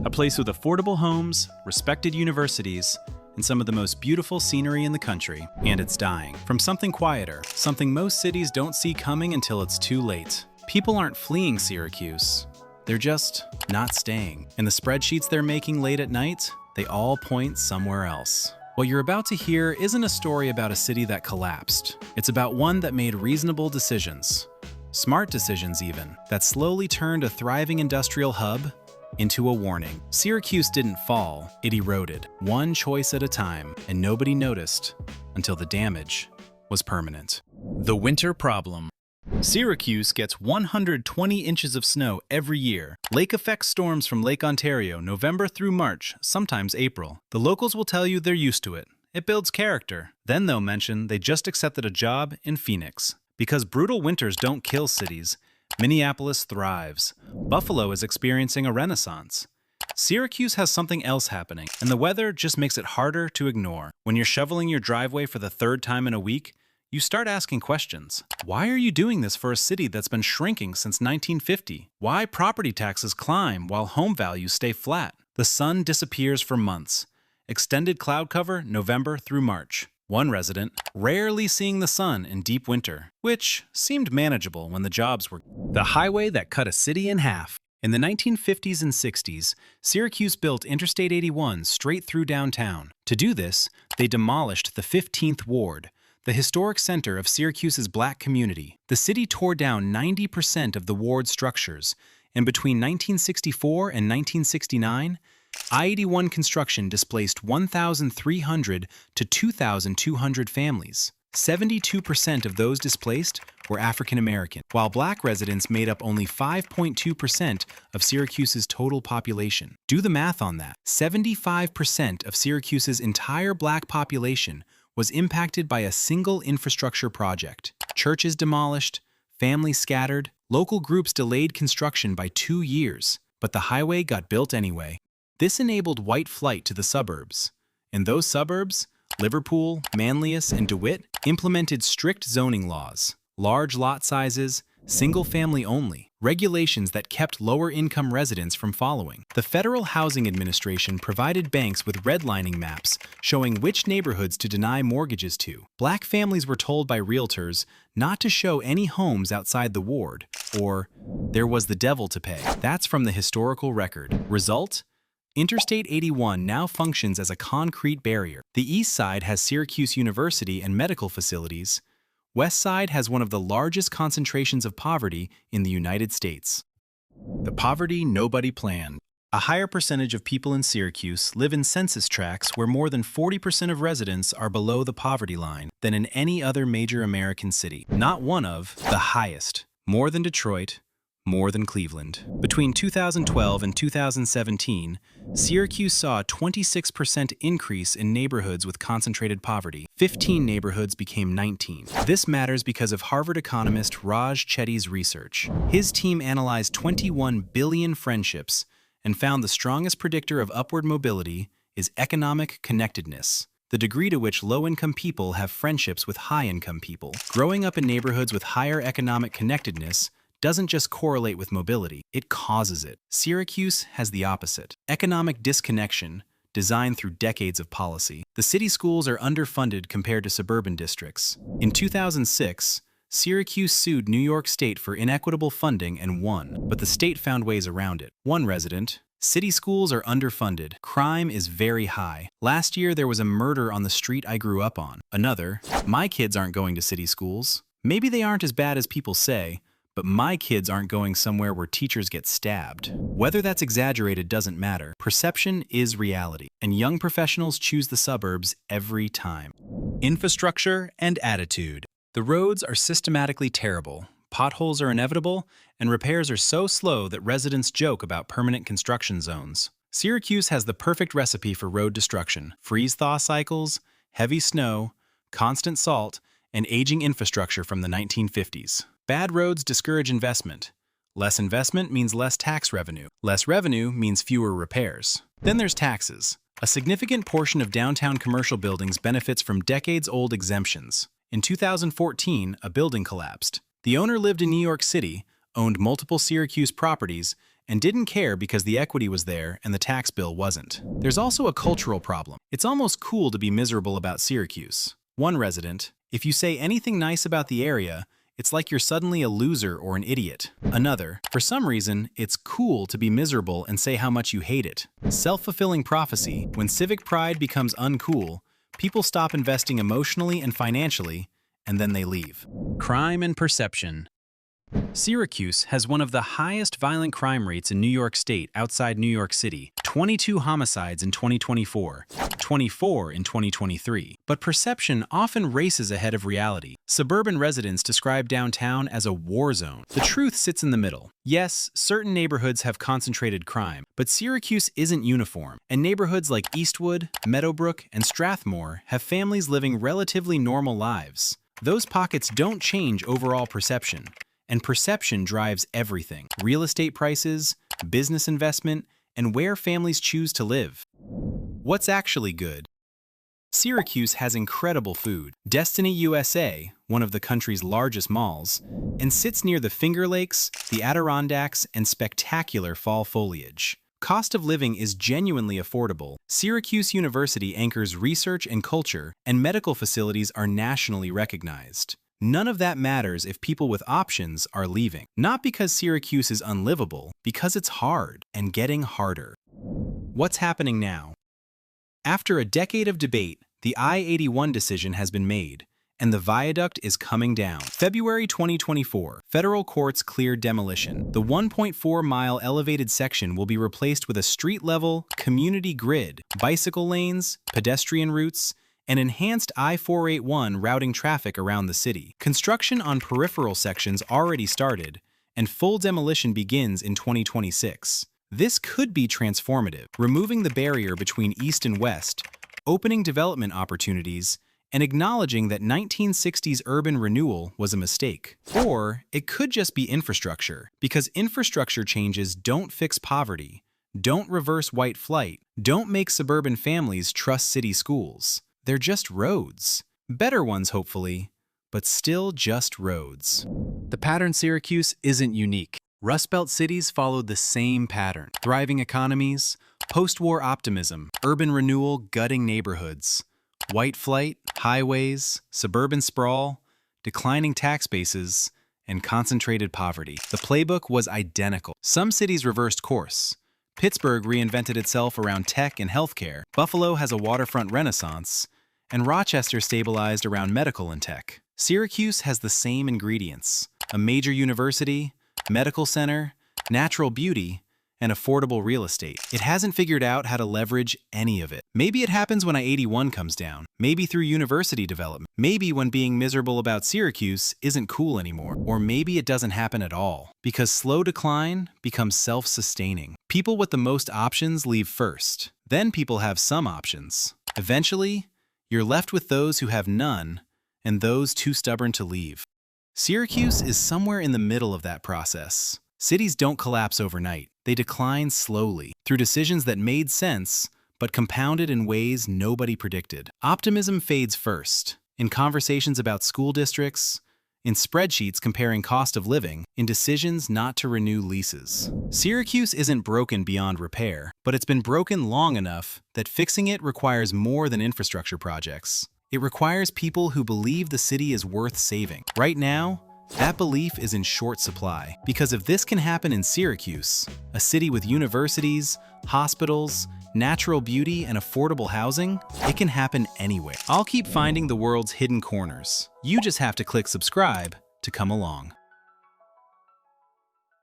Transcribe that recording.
A place with affordable homes, respected universities, and some of the most beautiful scenery in the country. And it's dying. From something quieter, something most cities don't see coming until it's too late. People aren't fleeing Syracuse. They're just not staying. And the spreadsheets they're making late at night, they all point somewhere else. What you're about to hear isn't a story about a city that collapsed. It's about one that made reasonable decisions. Smart decisions even, that slowly turned a thriving industrial hub into a warning. Syracuse didn't fall, it eroded, one choice at a time, and nobody noticed until the damage was permanent. The winter problem. Syracuse gets 120 inches of snow every year. Lake effect storms from Lake Ontario, November through March, sometimes April. The locals will tell you they're used to it. It builds character. Then they'll mention they just accepted a job in Phoenix. Because brutal winters don't kill cities, Minneapolis thrives. Buffalo is experiencing a renaissance. Syracuse has something else happening, and the weather just makes it harder to ignore. When you're shoveling your driveway for the third time in a week, you start asking questions. Why are you doing this for a city that's been shrinking since 1950? Why property taxes climb while home values stay flat? The sun disappears for months. Extended cloud cover November through March. One resident rarely seeing the sun in deep winter, which seemed manageable when the jobs were. The highway that cut a city in half. In the 1950s and 60s, Syracuse built Interstate 81 straight through downtown. To do this, they demolished the 15th Ward, the historic center of Syracuse's black community. The city tore down 90% of the ward structures, and between 1964 and 1969, I-81 construction displaced 1,300 to 2,200 families. 72% of those displaced were African American, while black residents made up only 5.2% of Syracuse's total population. Do the math on that. 75% of Syracuse's entire black population was impacted by a single infrastructure project. Churches demolished, families scattered, local groups delayed construction by 2 years, but the highway got built anyway. This enabled white flight to the suburbs. In those suburbs, Liverpool, Manlius, and DeWitt implemented strict zoning laws, large lot sizes, single-family only, regulations that kept lower-income residents from following. The Federal Housing Administration provided banks with redlining maps showing which neighborhoods to deny mortgages to. Black families were told by realtors not to show any homes outside the ward, or there was the devil to pay. That's from the historical record. Result? Interstate 81 now functions as a concrete barrier. The east side has Syracuse University and medical facilities. West Side has one of the largest concentrations of poverty in the United States. The poverty nobody planned. A higher percentage of people in Syracuse live in census tracts where more than 40% of residents are below the poverty line than in any other major American city. Not one of, the highest. More than Detroit, more than Cleveland. Between 2012 and 2017, Syracuse saw a 26% increase in neighborhoods with concentrated poverty. 15 neighborhoods became 19. This matters because of Harvard economist Raj Chetty's research. His team analyzed 21 billion friendships and found the strongest predictor of upward mobility is economic connectedness, the degree to which low-income people have friendships with high-income people. Growing up in neighborhoods with higher economic connectedness doesn't just correlate with mobility, it causes it. Syracuse has the opposite. Economic disconnection, designed through decades of policy. The city schools are underfunded compared to suburban districts. In 2006, Syracuse sued New York State for inequitable funding and won, but the state found ways around it. One resident: city schools are underfunded. Crime is very high. Last year, there was a murder on the street I grew up on. Another: my kids aren't going to city schools. Maybe they aren't as bad as people say, but my kids aren't going somewhere where teachers get stabbed. Whether that's exaggerated doesn't matter. Perception is reality, and young professionals choose the suburbs every time. Infrastructure and attitude. The roads are systematically terrible, potholes are inevitable, and repairs are so slow that residents joke about permanent construction zones. Syracuse has the perfect recipe for road destruction: freeze-thaw cycles, heavy snow, constant salt, and aging infrastructure from the 1950s. Bad roads discourage investment. Less investment means less tax revenue. Less revenue means fewer repairs. Then there's taxes. A significant portion of downtown commercial buildings benefits from decades-old exemptions. In 2014, a building collapsed. The owner lived in New York City, owned multiple Syracuse properties, and didn't care because the equity was there and the tax bill wasn't. There's also a cultural problem. It's almost cool to be miserable about Syracuse. One resident, if you say anything nice about the area, it's like you're suddenly a loser or an idiot. Another, for some reason, it's cool to be miserable and say how much you hate it. Self-fulfilling prophecy, when civic pride becomes uncool, people stop investing emotionally and financially, and then they leave. Crime and perception. Syracuse has one of the highest violent crime rates in New York State outside New York City, 22 homicides in 2024, 24 in 2023. But perception often races ahead of reality. Suburban residents describe downtown as a war zone. The truth sits in the middle. Yes, certain neighborhoods have concentrated crime, but Syracuse isn't uniform, and neighborhoods like Eastwood, Meadowbrook, and Strathmore have families living relatively normal lives. Those pockets don't change overall perception. And perception drives everything: real estate prices, business investment, and where families choose to live. What's actually good? Syracuse has incredible food. Destiny USA, one of the country's largest malls, and sits near the Finger Lakes, the Adirondacks, and spectacular fall foliage. Cost of living is genuinely affordable. Syracuse University anchors research and culture, and medical facilities are nationally recognized. None of that matters if people with options are leaving. Not because Syracuse is unlivable, because it's hard and getting harder. What's happening now? After a decade of debate, the I-81 decision has been made, and the viaduct is coming down. February 2024, federal courts cleared demolition. The 1.4-mile elevated section will be replaced with a street-level, community grid, bicycle lanes, pedestrian routes, and enhanced I-481 routing traffic around the city. Construction on peripheral sections already started, and full demolition begins in 2026. This could be transformative, removing the barrier between East and West, opening development opportunities, and acknowledging that 1960s urban renewal was a mistake. Or it could just be infrastructure, because infrastructure changes don't fix poverty, don't reverse white flight, don't make suburban families trust city schools. They're just roads. Better ones, hopefully, but still just roads. The pattern Syracuse isn't unique. Rust Belt cities followed the same pattern. Thriving economies, post-war optimism, urban renewal gutting neighborhoods, white flight, highways, suburban sprawl, declining tax bases, and concentrated poverty. The playbook was identical. Some cities reversed course. Pittsburgh reinvented itself around tech and healthcare. Buffalo has a waterfront renaissance, and Rochester stabilized around medical and tech. Syracuse has the same ingredients: a major university, medical center, natural beauty, and affordable real estate. It hasn't figured out how to leverage any of it. Maybe it happens when I-81 comes down. Maybe through university development. Maybe when being miserable about Syracuse isn't cool anymore. Or maybe it doesn't happen at all, because slow decline becomes self-sustaining. People with the most options leave first. Then people have some options. Eventually, you're left with those who have none and those too stubborn to leave. Syracuse is somewhere in the middle of that process. Cities don't collapse overnight. They decline slowly through decisions that made sense but compounded in ways nobody predicted. Optimism fades first, in conversations about school districts, in spreadsheets comparing cost of living, in decisions not to renew leases. Syracuse isn't broken beyond repair, but it's been broken long enough that fixing it requires more than infrastructure projects. It requires people who believe the city is worth saving. Right now, that belief is in short supply, because if this can happen in Syracuse, a city with universities, hospitals, natural beauty, and affordable housing, it can happen anywhere. I'll keep finding the world's hidden corners. You just have to click subscribe to come along.